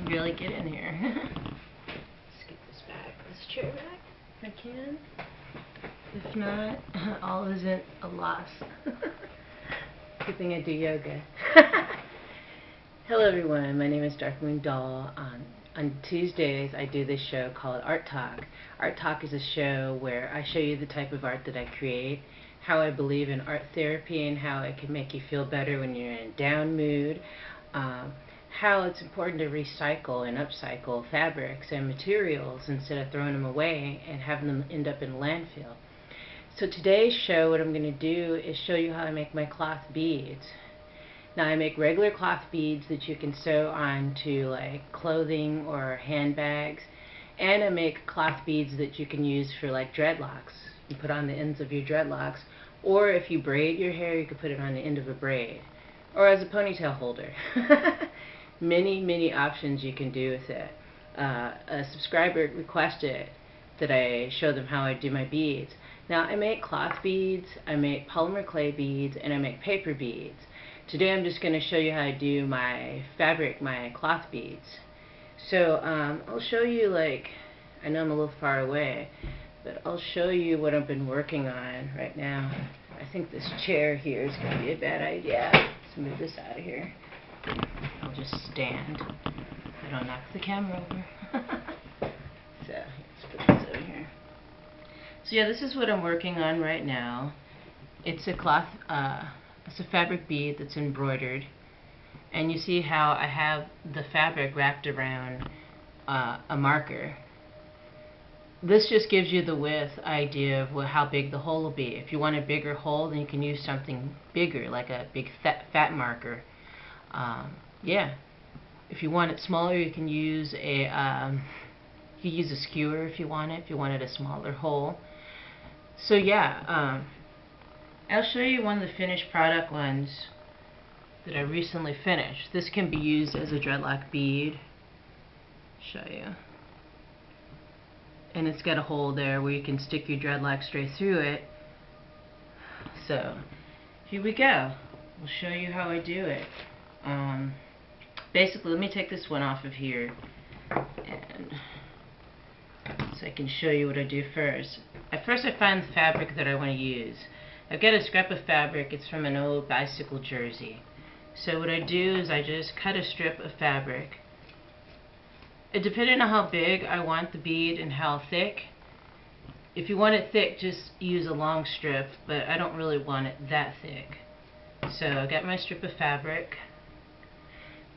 really get in here. Let's get this back, this chair back if I can. If not, all isn't a loss. Good thing I do yoga. Hello everyone, my name is Darkmoondoll. On Tuesdays I do this show called Art Talk. Art Talk is a show where I show you the type of art that I create, how I believe in art therapy and how it can make you feel better when you're in a down mood, how it's important to recycle and upcycle fabrics and materials instead of throwing them away and having them end up in landfill. So today's show, what I'm going to do is show you how I make my cloth beads. Now I make regular cloth beads that you can sew onto like clothing or handbags, and I make cloth beads that you can use for like dreadlocks. You put on the ends of your dreadlocks, or if you braid your hair, you could put it on the end of a braid, or as a ponytail holder. Many options you can do with it. A subscriber requested that I show them how I do my beads. Now I make cloth beads, I make polymer clay beads, and I make paper beads. Today I'm just going to show you how I do my fabric, my cloth beads. So I'll show you, like, I know I'm a little far away, but I'll show you what I've been working on right now. I think this chair here is going to be a bad idea. Let's move this out of here. I'll just stand so I don't knock the camera over. So let's put this over here. So yeah, this is what I'm working on right now. It's a cloth, it's a fabric bead that's embroidered, and you see how I have the fabric wrapped around a marker. This just gives you the width idea of how big the hole will be. If you want a bigger hole, then you can use something bigger, like a big fat marker. Yeah. If you want it smaller, you can use a skewer if you want it. If you wanted a smaller hole. So yeah, I'll show you one of the finished product ones that I recently finished. This can be used as a dreadlock bead. Show you. And it's got a hole there where you can stick your dreadlock straight through it. So here we go. We'll show you how I do it. Basically, let me take this one off of here, and so I can show you what I do first. At first I find the fabric that I want to use. I've got a scrap of fabric. It's from an old bicycle jersey. So what I do is I just cut a strip of fabric. Depending on how big I want the bead and how thick. If you want it thick, just use a long strip, but I don't really want it that thick. So I got my strip of fabric.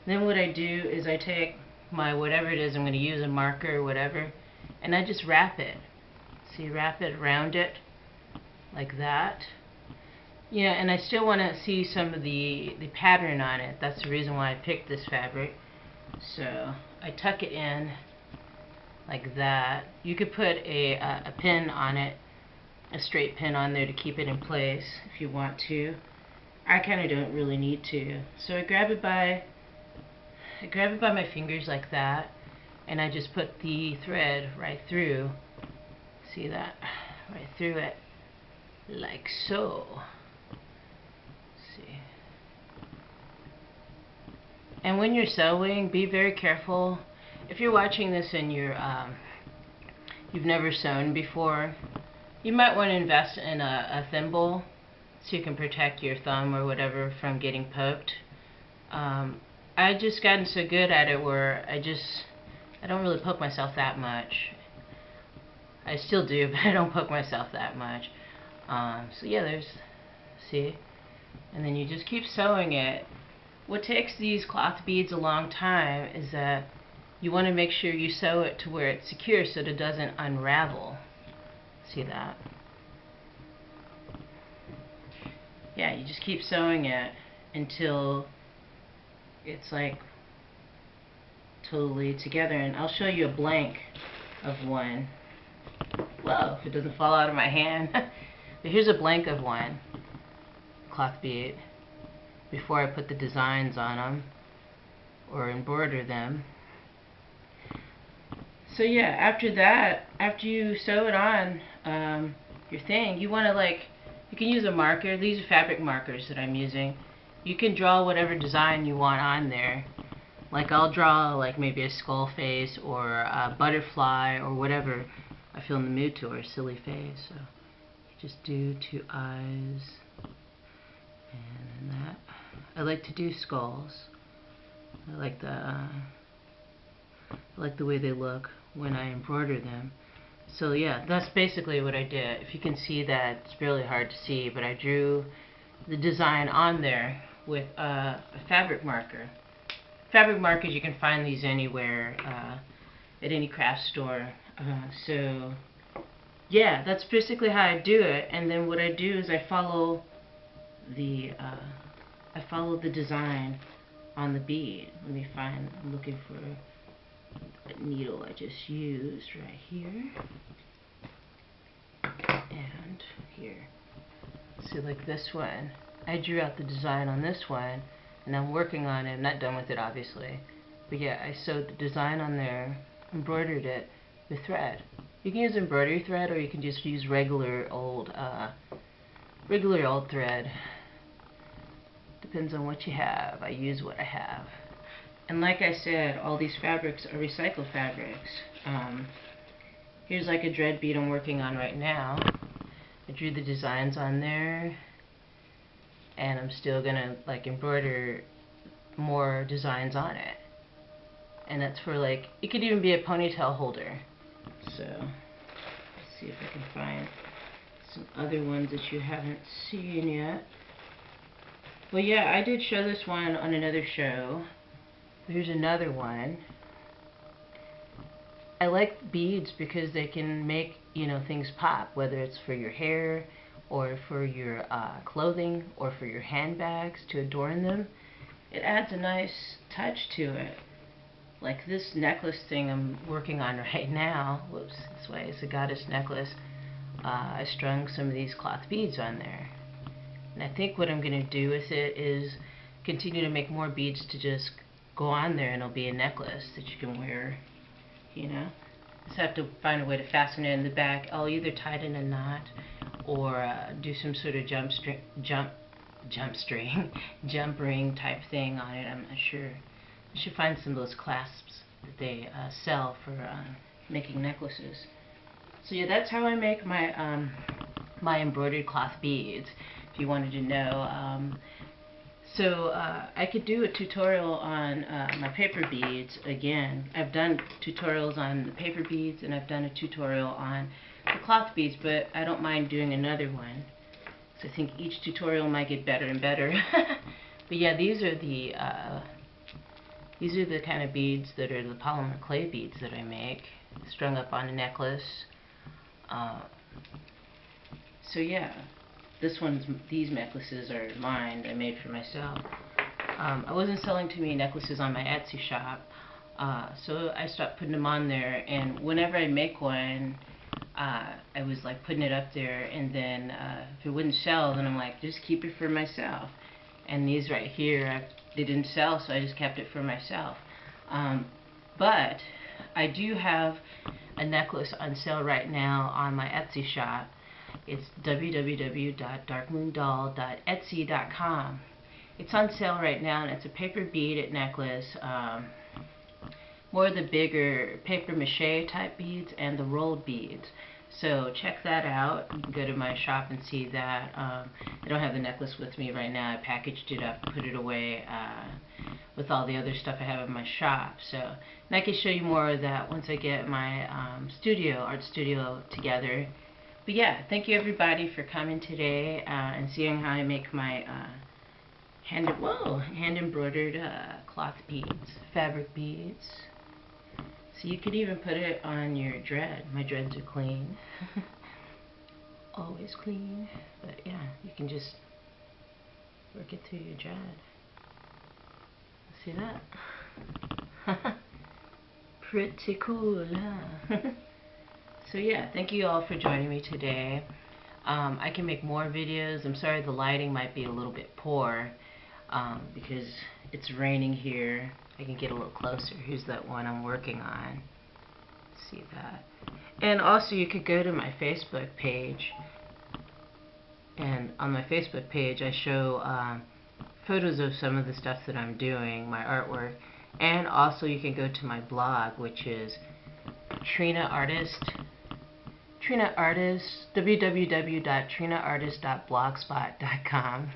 Then what I do is I take my whatever it is I'm going to use, a marker or whatever, and I just wrap it. See, wrap it around it like that. Yeah, and I still want to see some of the pattern on it. That's the reason why I picked this fabric. So I tuck it in like that. You could put a pin on it, a straight pin on there to keep it in place if you want to. I kind of don't really need to. So I grab it by my fingers like that, and I just put the thread right through. See that? Right through it, like so. See. And when you're sewing, be very careful. If you're watching this and you've never sewn before, you might want to invest in a thimble so you can protect your thumb or whatever from getting poked. I just gotten so good at it where I don't really poke myself that much. I still do, but I don't poke myself that much. So yeah, see? And then you just keep sewing it. What takes these cloth beads a long time is that you want to make sure you sew it to where it's secure so that it doesn't unravel. See that? Yeah, you just keep sewing it until it's like totally together. And I'll show you a blank of one. Whoa, if it doesn't fall out of my hand. But here's a blank of one cloth bead before I put the designs on them or embroider them. So yeah, after that, after you sew it on your thing, you want to you can use a marker. These are fabric markers that I'm using. You can draw whatever design you want on there. Like I'll draw like maybe a skull face or a butterfly or whatever I feel in the mood to, or a silly face. So just do 2 eyes and then that. I like to do skulls. I like the way they look when I embroider them. So yeah, that's basically what I did. If you can see that, it's really hard to see, but I drew the design on there with a fabric marker. Fabric markers, you can find these anywhere, at any craft store. So yeah, that's basically how I do it. And then what I do is I follow the design on the bead. Let me find, I'm looking for a needle I just used right here and here. So like this one, I drew out the design on this one and I'm working on it. I'm not done with it obviously, but yeah, I sewed the design on there, embroidered it with thread. You can use embroidery thread or you can just use regular old thread. Depends on what you have. I use what I have. And like I said, all these fabrics are recycled fabrics. Here's like a dread bead I'm working on right now. I drew the designs on there, and I'm still gonna like embroider more designs on it. And that's for like, it could even be a ponytail holder. So let's see if I can find some other ones that you haven't seen yet. Well, yeah, I did show this one on another show. Here's another one. I like beads because they can make, you know, things pop, whether it's for your hair or for your clothing or for your handbags to adorn them. It adds a nice touch to it. Like this necklace thing I'm working on right now. Whoops, this way, it's a goddess necklace. I strung some of these cloth beads on there. And I think what I'm going to do with it is continue to make more beads to just go on there, and it'll be a necklace that you can wear, you know. Just have to find a way to fasten it in the back. I'll either tie it in a knot or do some sort of jump ring type thing on it. I'm not sure. I should find some of those clasps that they sell for making necklaces. So yeah, that's how I make my my embroidered cloth beads, if you wanted to know. So I could do a tutorial on my paper beads again. I've done tutorials on the paper beads and I've done a tutorial on the cloth beads, but I don't mind doing another one. So I think each tutorial might get better and better. But yeah, these are the kind of beads that are the polymer clay beads that I make, strung up on a necklace. So yeah, these necklaces are mine. I made for myself. I wasn't selling too many necklaces on my Etsy shop, so I stopped putting them on there. And whenever I make one, I was like putting it up there, and then if it wouldn't sell, then I'm like, just keep it for myself. And these right here, they didn't sell, so I just kept it for myself. But I do have a necklace on sale right now on my Etsy shop. It's www.darkmoondoll.etsy.com. It's on sale right now, and it's a paper beaded necklace, more of the bigger paper mache type beads and the rolled beads. So check that out. Go to my shop and see that. I don't have the necklace with me right now. I packaged it up, put it away with all the other stuff I have in my shop. So, and I can show you more of that once I get my art studio together. But yeah, thank you everybody for coming today and seeing how I make my hand embroidered cloth beads, fabric beads. So you could even put it on your dread. My dreads are clean. Always clean. But yeah, you can just work it through your dread. See that? Pretty cool, huh? So yeah, thank you all for joining me today. I can make more videos. I'm sorry the lighting might be a little bit poor because it's raining here. I can get a little closer. Here's that one I'm working on. See that? And also you could go to my Facebook page. And on my Facebook page I show photos of some of the stuff that I'm doing, my artwork. And also you can go to my blog, which is www.trinaartist.blogspot.com.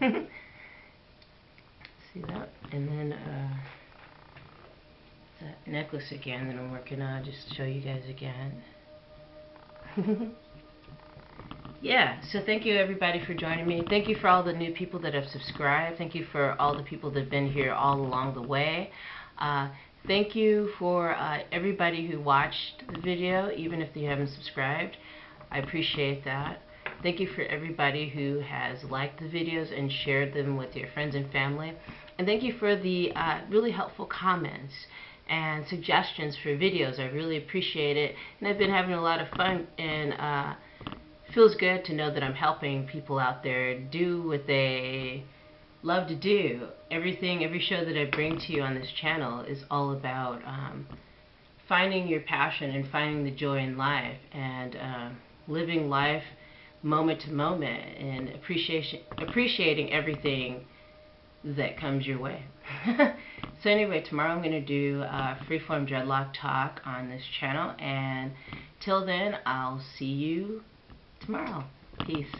See that? And then that necklace again that I'm working on, just to show you guys again. Yeah, so thank you everybody for joining me. Thank you for all the new people that have subscribed. Thank you for all the people that have been here all along the way. Thank you for everybody who watched the video, even if you haven't subscribed. I appreciate that. Thank you for everybody who has liked the videos and shared them with your friends and family. And thank you for the really helpful comments and suggestions for videos. I really appreciate it. And I've been having a lot of fun, and feels good to know that I'm helping people out there do what they love to do. Every show that I bring to you on this channel is all about finding your passion and finding the joy in life, and living life moment to moment, and appreciating everything that comes your way. So anyway, tomorrow I'm going to do a freeform dreadlock talk on this channel, and till then I'll see you tomorrow. Peace.